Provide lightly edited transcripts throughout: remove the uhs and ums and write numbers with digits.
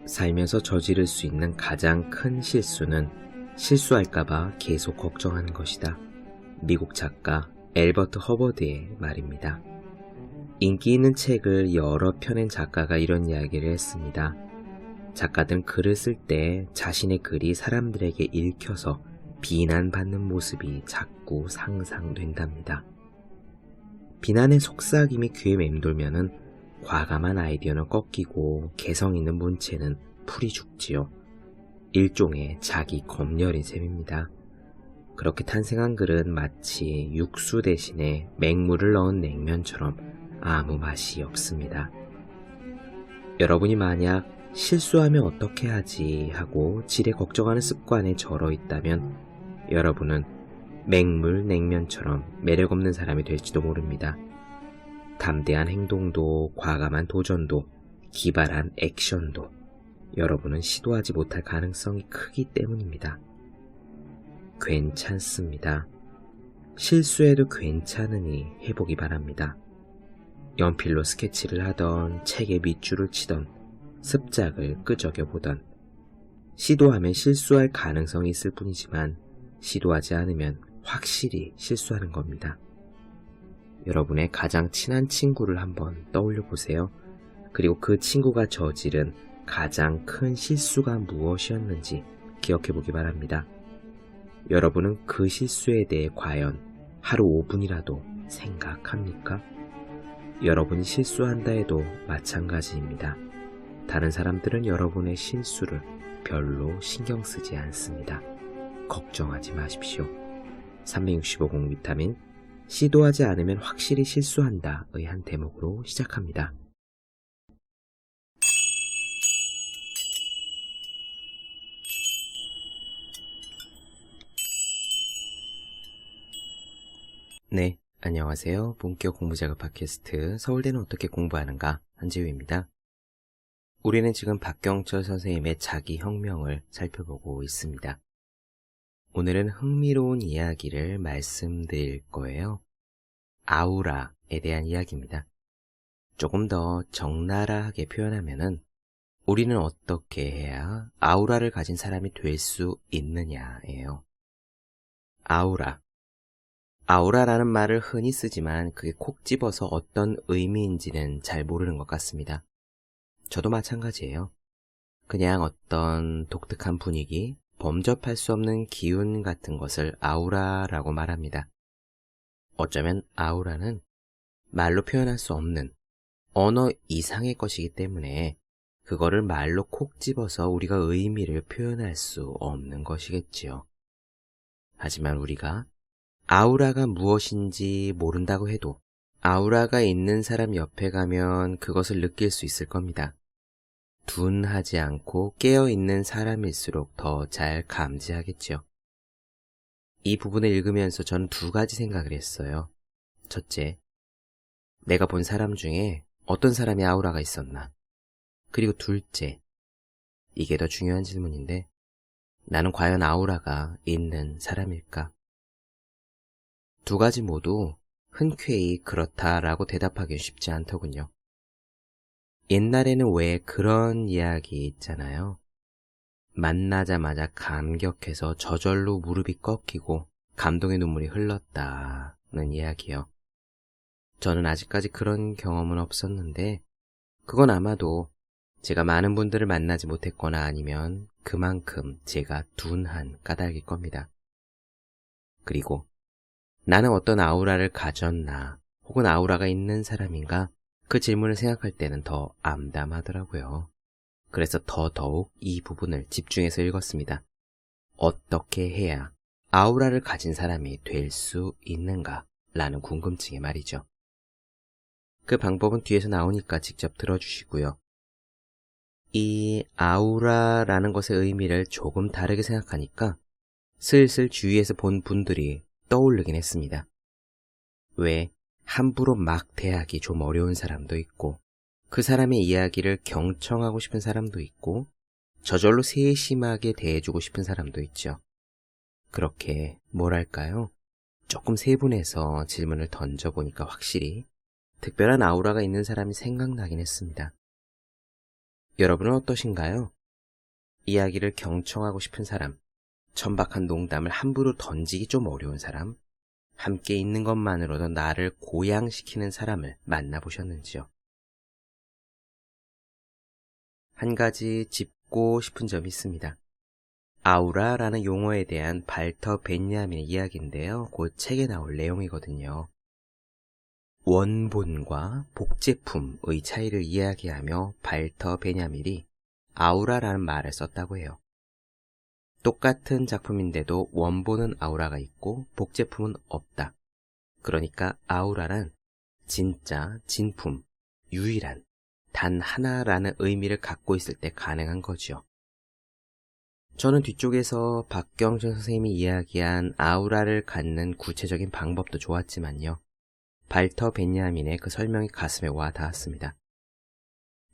살면서 저지를 수 있는 가장 큰 실수는 실수할까봐 계속 걱정하는 것이다. 미국 작가 엘버트 허버드의 말입니다. 인기 있는 책을 여러 펴낸 작가가 이런 이야기를 했습니다. 작가들은 글을 쓸 때 자신의 글이 사람들에게 읽혀서 비난받는 모습이 자꾸 상상된답니다. 비난의 속삭임이 귀에 맴돌면은 과감한 아이디어는 꺾이고 개성 있는 문체는 풀이 죽지요. 일종의 자기 검열인 셈입니다. 그렇게 탄생한 글은 마치 육수 대신에 맹물을 넣은 냉면처럼 아무 맛이 없습니다. 여러분이 만약 실수하면 어떻게 하지 하고 지레 걱정하는 습관에 절어 있다면 여러분은 맹물 냉면처럼 매력 없는 사람이 될지도 모릅니다. 담대한 행동도 과감한 도전도 기발한 액션도 여러분은 시도하지 못할 가능성이 크기 때문입니다. 괜찮습니다. 실수해도 괜찮으니 해보기 바랍니다. 연필로 스케치를 하던 책에 밑줄을 치던 습작을 끄적여보던 시도하면 실수할 가능성이 있을 뿐이지만 시도하지 않으면 확실히 실수하는 겁니다. 여러분의 가장 친한 친구를 한번 떠올려 보세요. 그리고 그 친구가 저지른 가장 큰 실수가 무엇이었는지 기억해 보기 바랍니다. 여러분은 그 실수에 대해 과연 하루 5분이라도 생각합니까? 여러분이 실수한다 해도 마찬가지입니다. 다른 사람들은 여러분의 실수를 별로 신경 쓰지 않습니다. 걱정하지 마십시오. 365공 비타민 시도하지 않으면 확실히 실수한다의 한 대목으로 시작합니다. 네, 안녕하세요. 본격 공부작업 팟캐스트 서울대는 어떻게 공부하는가 한지우입니다. 우리는 지금 박경철 선생님의 자기혁명을 살펴보고 있습니다. 오늘은 흥미로운 이야기를 말씀드릴 거예요. 아우라에 대한 이야기입니다. 조금 더 적나라하게 표현하면은 우리는 어떻게 해야 아우라를 가진 사람이 될 수 있느냐예요. 아우라라는 말을 흔히 쓰지만 그게 콕 집어서 어떤 의미인지는 잘 모르는 것 같습니다. 저도 마찬가지예요. 그냥 어떤 독특한 분위기, 범접할 수 없는 기운 같은 것을 아우라라고 말합니다. 어쩌면 아우라는 말로 표현할 수 없는 언어 이상의 것이기 때문에 그거를 말로 콕 집어서 우리가 의미를 표현할 수 없는 것이겠지요. 하지만 우리가 아우라가 무엇인지 모른다고 해도 아우라가 있는 사람 옆에 가면 그것을 느낄 수 있을 겁니다. 둔하지 않고 깨어있는 사람일수록 더 잘 감지하겠죠. 이 부분을 읽으면서 저는 두 가지 생각을 했어요. 첫째, 내가 본 사람 중에 어떤 사람이 아우라가 있었나? 그리고 둘째, 이게 더 중요한 질문인데 나는 과연 아우라가 있는 사람일까? 두 가지 모두 흔쾌히 그렇다라고 대답하기는 쉽지 않더군요. 옛날에는 왜 그런 이야기 있잖아요. 만나자마자 감격해서 저절로 무릎이 꺾이고 감동의 눈물이 흘렀다는 이야기요. 저는 아직까지 그런 경험은 없었는데 그건 아마도 제가 많은 분들을 만나지 못했거나 아니면 그만큼 제가 둔한 까닭일 겁니다. 그리고 나는 어떤 아우라를 가졌나 혹은 아우라가 있는 사람인가 그 질문을 생각할 때는 더 암담하더라고요. 그래서 더더욱 이 부분을 집중해서 읽었습니다. 어떻게 해야 아우라를 가진 사람이 될 수 있는가 라는 궁금증에 말이죠. 그 방법은 뒤에서 나오니까 직접 들어주시고요. 이 아우라라는 것의 의미를 조금 다르게 생각하니까 슬슬 주위에서 본 분들이 떠오르긴 했습니다. 왜 함부로 막 대하기 좀 어려운 사람도 있고 그 사람의 이야기를 경청하고 싶은 사람도 있고 저절로 세심하게 대해주고 싶은 사람도 있죠. 그렇게 뭐랄까요? 조금 세분해서 질문을 던져보니까 확실히 특별한 아우라가 있는 사람이 생각나긴 했습니다. 여러분은 어떠신가요? 이야기를 경청하고 싶은 사람, 천박한 농담을 함부로 던지기 좀 어려운 사람, 함께 있는 것만으로도 나를 고양시키는 사람을 만나보셨는지요? 한 가지 짚고 싶은 점이 있습니다. 아우라라는 용어에 대한 발터 베냐민의 이야기인데요. 그 책에 나올 내용이거든요. 원본과 복제품의 차이를 이야기하며 발터 베냐민이 아우라라는 말을 썼다고 해요. 똑같은 작품인데도 원본은 아우라가 있고 복제품은 없다. 그러니까 아우라란 진짜, 진품, 유일한, 단 하나라는 의미를 갖고 있을 때 가능한 거죠. 저는 뒤쪽에서 박경준 선생님이 이야기한 아우라를 갖는 구체적인 방법도 좋았지만요. 발터 베냐민의 그 설명이 가슴에 와 닿았습니다.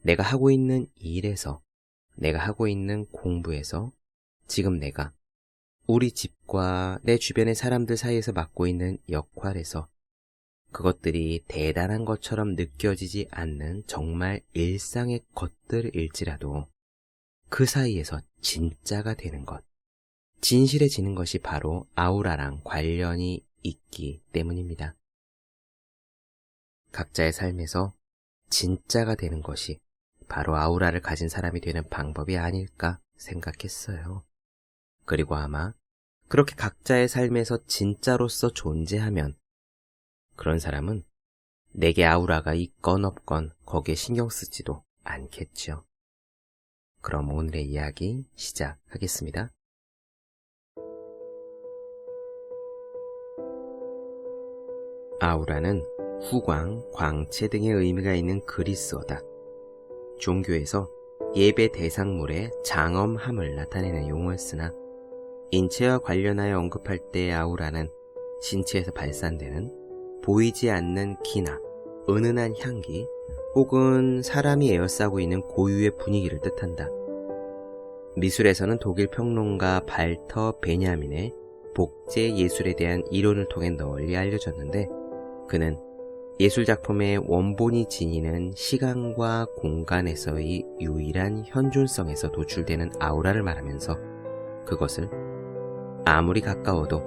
내가 하고 있는 일에서, 내가 하고 있는 공부에서, 지금 내가 우리 집과 내 주변의 사람들 사이에서 맡고 있는 역할에서 그것들이 대단한 것처럼 느껴지지 않는 정말 일상의 것들일지라도 그 사이에서 진짜가 되는 것, 진실해지는 것이 바로 아우라랑 관련이 있기 때문입니다. 각자의 삶에서 진짜가 되는 것이 바로 아우라를 가진 사람이 되는 방법이 아닐까 생각했어요. 그리고 아마 그렇게 각자의 삶에서 진짜로서 존재하면 그런 사람은 내게 아우라가 있건 없건 거기에 신경 쓰지도 않겠죠. 그럼 오늘의 이야기 시작하겠습니다. 아우라는 후광, 광채 등의 의미가 있는 그리스어다. 종교에서 예배 대상물의 장엄함을 나타내는 용어였으나 인체와 관련하여 언급할 때의 아우라는 신체에서 발산되는 보이지 않는 기나 은은한 향기 혹은 사람이 에워싸고 있는 고유의 분위기를 뜻한다. 미술에서는 독일 평론가 발터 베냐민의 복제 예술에 대한 이론을 통해 널리 알려졌는데 그는 예술작품의 원본이 지니는 시간과 공간에서의 유일한 현존성에서 도출되는 아우라를 말하면서 그것을 아무리 가까워도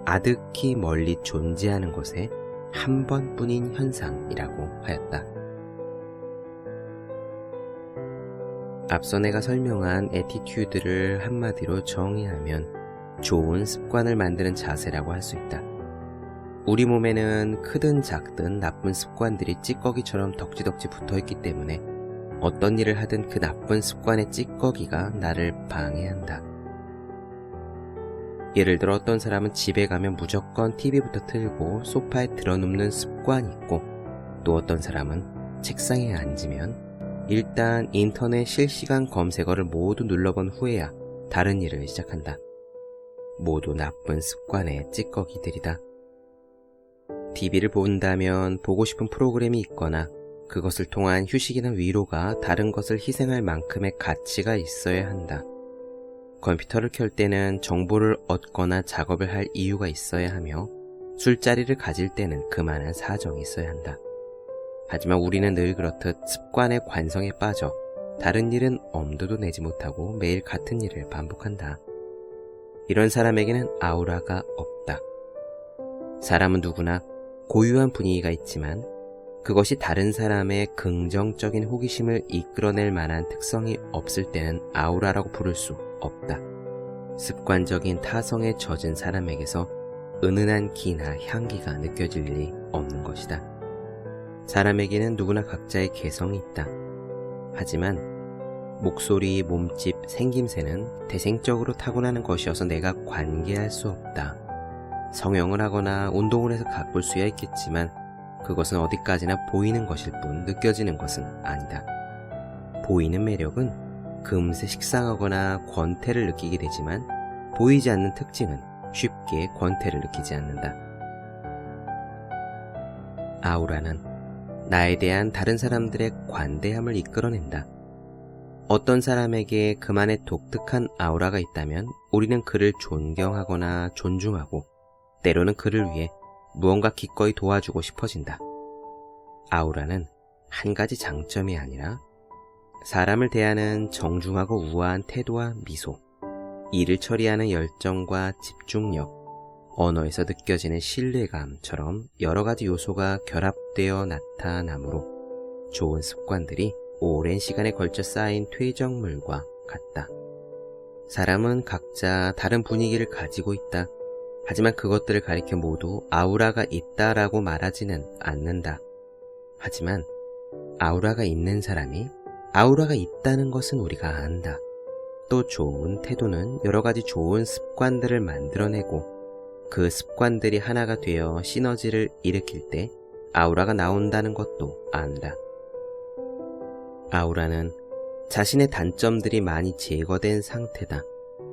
아득히 멀리 존재하는 곳에 한 번뿐인 현상이라고 하였다. 앞서 내가 설명한 애티튜드를 한마디로 정의하면 좋은 습관을 만드는 자세라고 할 수 있다. 우리 몸에는 크든 작든 나쁜 습관들이 찌꺼기처럼 덕지덕지 붙어있기 때문에 어떤 일을 하든 그 나쁜 습관의 찌꺼기가 나를 방해한다. 예를 들어 어떤 사람은 집에 가면 무조건 TV부터 틀고 소파에 드러눕는 습관이 있고 또 어떤 사람은 책상에 앉으면 일단 인터넷 실시간 검색어를 모두 눌러본 후에야 다른 일을 시작한다. 모두 나쁜 습관의 찌꺼기들이다. TV를 본다면 보고 싶은 프로그램이 있거나 그것을 통한 휴식이나 위로가 다른 것을 희생할 만큼의 가치가 있어야 한다. 컴퓨터를 켤 때는 정보를 얻거나 작업을 할 이유가 있어야 하며 술자리를 가질 때는 그만한 사정이 있어야 한다. 하지만 우리는 늘 그렇듯 습관의 관성에 빠져 다른 일은 엄두도 내지 못하고 매일 같은 일을 반복한다. 이런 사람에게는 아우라가 없다. 사람은 누구나 고유한 분위기가 있지만 그것이 다른 사람의 긍정적인 호기심을 이끌어낼 만한 특성이 없을 때는 아우라라고 부를 수 없다. 습관적인 타성에 젖은 사람에게서 은은한 기나 향기가 느껴질 일이 없는 것이다. 사람에게는 누구나 각자의 개성이 있다. 하지만 목소리, 몸집, 생김새는 태생적으로 타고나는 것이어서 내가 관계할 수 없다. 성형을 하거나 운동을 해서 가꿀 수야 있겠지만 그것은 어디까지나 보이는 것일 뿐 느껴지는 것은 아니다. 보이는 매력은 금세 식상하거나 권태를 느끼게 되지만 보이지 않는 특징은 쉽게 권태를 느끼지 않는다. 아우라는 나에 대한 다른 사람들의 관대함을 이끌어낸다. 어떤 사람에게 그만의 독특한 아우라가 있다면 우리는 그를 존경하거나 존중하고 때로는 그를 위해 무언가 기꺼이 도와주고 싶어진다. 아우라는 한 가지 장점이 아니라 사람을 대하는 정중하고 우아한 태도와 미소, 일을 처리하는 열정과 집중력, 언어에서 느껴지는 신뢰감처럼 여러 가지 요소가 결합되어 나타나므로 좋은 습관들이 오랜 시간에 걸쳐 쌓인 퇴적물과 같다. 사람은 각자 다른 분위기를 가지고 있다. 하지만 그것들을 가리켜 모두 아우라가 있다라고 말하지는 않는다. 하지만 아우라가 있는 사람이 아우라가 있다는 것은 우리가 안다. 또 좋은 태도는 여러 가지 좋은 습관들을 만들어내고 그 습관들이 하나가 되어 시너지를 일으킬 때 아우라가 나온다는 것도 안다. 아우라는 자신의 단점들이 많이 제거된 상태다.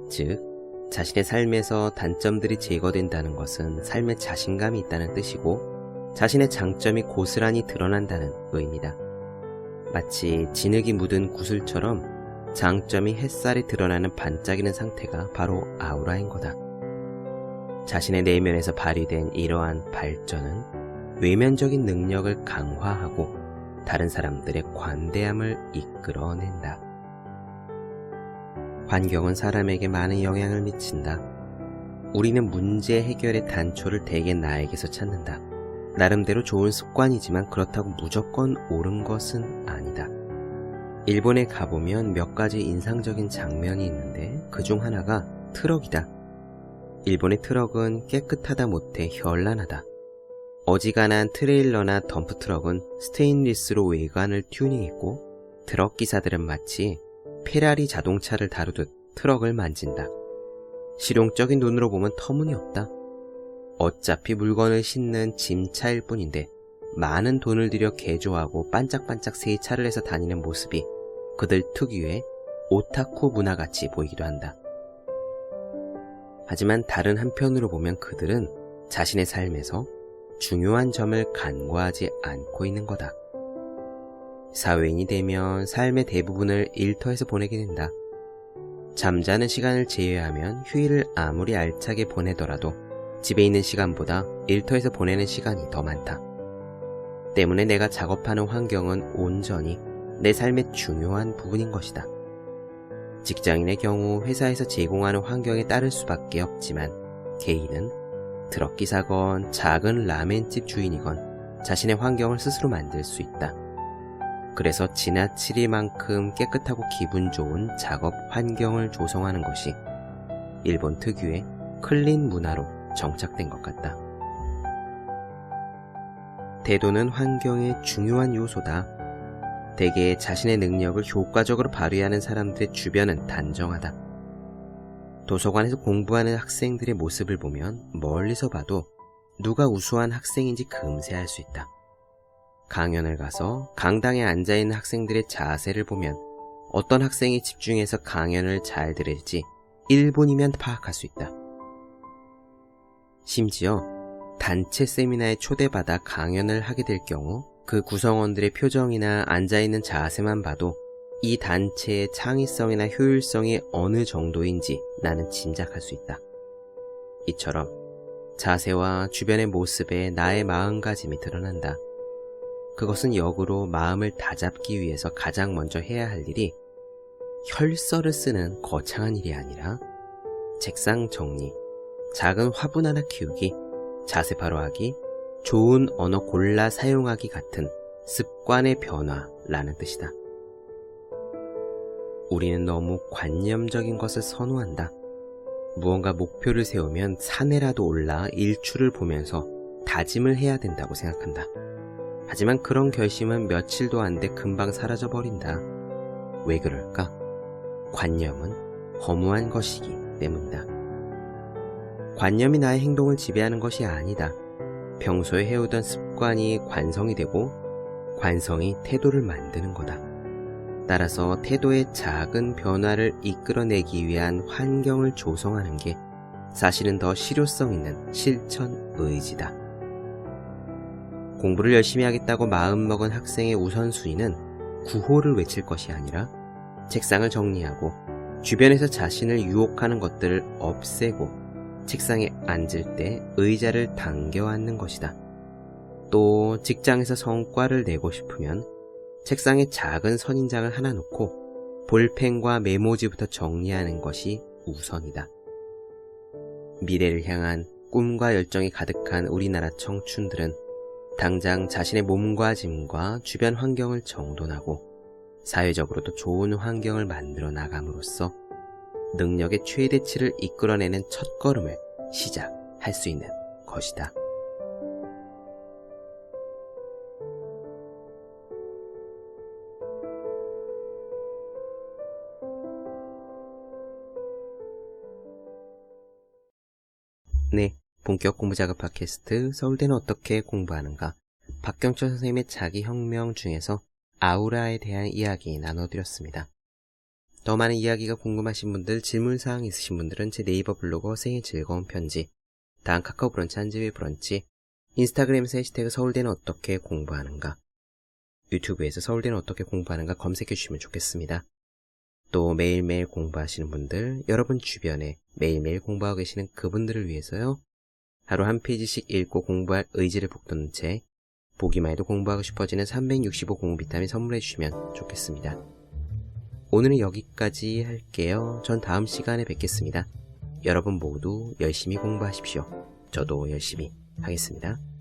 즉, 자신의 삶에서 단점들이 제거된다는 것은 삶에 자신감이 있다는 뜻이고 자신의 장점이 고스란히 드러난다는 의미다. 마치 진흙이 묻은 구슬처럼 장점이 햇살에 드러나는 반짝이는 상태가 바로 아우라인 거다. 자신의 내면에서 발휘된 이러한 발전은 외면적인 능력을 강화하고 다른 사람들의 관대함을 이끌어낸다. 환경은 사람에게 많은 영향을 미친다. 우리는 문제 해결의 단초를 대개 나에게서 찾는다. 나름대로 좋은 습관이지만 그렇다고 무조건 옳은 것은 아니다. 일본에 가보면 몇 가지 인상적인 장면이 있는데 그중 하나가 트럭이다. 일본의 트럭은 깨끗하다 못해 현란하다. 어지간한 트레일러나 덤프트럭은 스테인리스로 외관을 튜닝했고 트럭 기사들은 마치 페라리 자동차를 다루듯 트럭을 만진다. 실용적인 눈으로 보면 터무니없다. 어차피 물건을 싣는 짐차일 뿐인데 많은 돈을 들여 개조하고 반짝반짝 세차를 해서 다니는 모습이 그들 특유의 오타쿠 문화같이 보이기도 한다. 하지만 다른 한편으로 보면 그들은 자신의 삶에서 중요한 점을 간과하지 않고 있는 거다. 사회인이 되면 삶의 대부분을 일터에서 보내게 된다. 잠자는 시간을 제외하면 휴일을 아무리 알차게 보내더라도 집에 있는 시간보다 일터에서 보내는 시간이 더 많다. 때문에 내가 작업하는 환경은 온전히 내 삶의 중요한 부분인 것이다. 직장인의 경우 회사에서 제공하는 환경에 따를 수밖에 없지만 개인은 트럭기사건 작은 라멘집 주인이건 자신의 환경을 스스로 만들 수 있다. 그래서 지나치리만큼 깨끗하고 기분 좋은 작업 환경을 조성하는 것이 일본 특유의 클린 문화로 정착된 것 같다. 태도는 환경의 중요한 요소다. 대개 자신의 능력을 효과적으로 발휘하는 사람들의 주변은 단정하다. 도서관에서 공부하는 학생들의 모습을 보면 멀리서 봐도 누가 우수한 학생인지 금세 알 수 있다. 강연을 가서 강당에 앉아있는 학생들의 자세를 보면 어떤 학생이 집중해서 강연을 잘 들을지 1분이면 파악할 수 있다. 심지어 단체 세미나에 초대받아 강연을 하게 될 경우 그 구성원들의 표정이나 앉아있는 자세만 봐도 이 단체의 창의성이나 효율성이 어느 정도인지 나는 짐작할 수 있다. 이처럼 자세와 주변의 모습에 나의 마음가짐이 드러난다. 그것은 역으로 마음을 다잡기 위해서 가장 먼저 해야 할 일이 혈서를 쓰는 거창한 일이 아니라 책상 정리, 작은 화분 하나 키우기, 자세 바로 하기, 좋은 언어 골라 사용하기 같은 습관의 변화라는 뜻이다. 우리는 너무 관념적인 것을 선호한다. 무언가 목표를 세우면 산에라도 올라 일출을 보면서 다짐을 해야 된다고 생각한다. 하지만 그런 결심은 며칠도 안 돼 금방 사라져버린다. 왜 그럴까? 관념은 허무한 것이기 때문이다. 관념이 나의 행동을 지배하는 것이 아니다. 평소에 해오던 습관이 관성이 되고 관성이 태도를 만드는 거다. 따라서 태도의 작은 변화를 이끌어내기 위한 환경을 조성하는 게 사실은 더 실효성 있는 실천 의지다. 공부를 열심히 하겠다고 마음먹은 학생의 우선순위는 구호를 외칠 것이 아니라 책상을 정리하고 주변에서 자신을 유혹하는 것들을 없애고 책상에 앉을 때 의자를 당겨 앉는 것이다. 또 직장에서 성과를 내고 싶으면 책상에 작은 선인장을 하나 놓고 볼펜과 메모지부터 정리하는 것이 우선이다. 미래를 향한 꿈과 열정이 가득한 우리나라 청춘들은 당장 자신의 몸과 짐과 주변 환경을 정돈하고 사회적으로도 좋은 환경을 만들어 나감으로써 능력의 최대치를 이끌어내는 첫걸음을 시작할 수 있는 것이다. 네, 본격 공부작업 팟캐스트 서울대는 어떻게 공부하는가, 박경철 선생님의 자기혁명 중에서 아우라에 대한 이야기 나눠드렸습니다. 더 많은 이야기가 궁금하신 분들, 질문사항 있으신 분들은 제 네이버 블로그 생일 즐거운 편지, 다음 카카오 브런치 한지의 브런치, 인스타그램에서 해시태그 서울대는 어떻게 공부하는가, 유튜브에서 서울대는 어떻게 공부하는가 검색해 주시면 좋겠습니다. 또 매일매일 공부하시는 분들, 여러분 주변에 매일매일 공부하고 계시는 그분들을 위해서요, 하루 한 페이지씩 읽고 공부할 의지를 북돋는 책, 보기만 해도 공부하고 싶어지는 365 공부 비타민 선물해 주시면 좋겠습니다. 오늘은 여기까지 할게요. 전 다음 시간에 뵙겠습니다. 여러분 모두 열심히 공부하십시오. 저도 열심히 하겠습니다.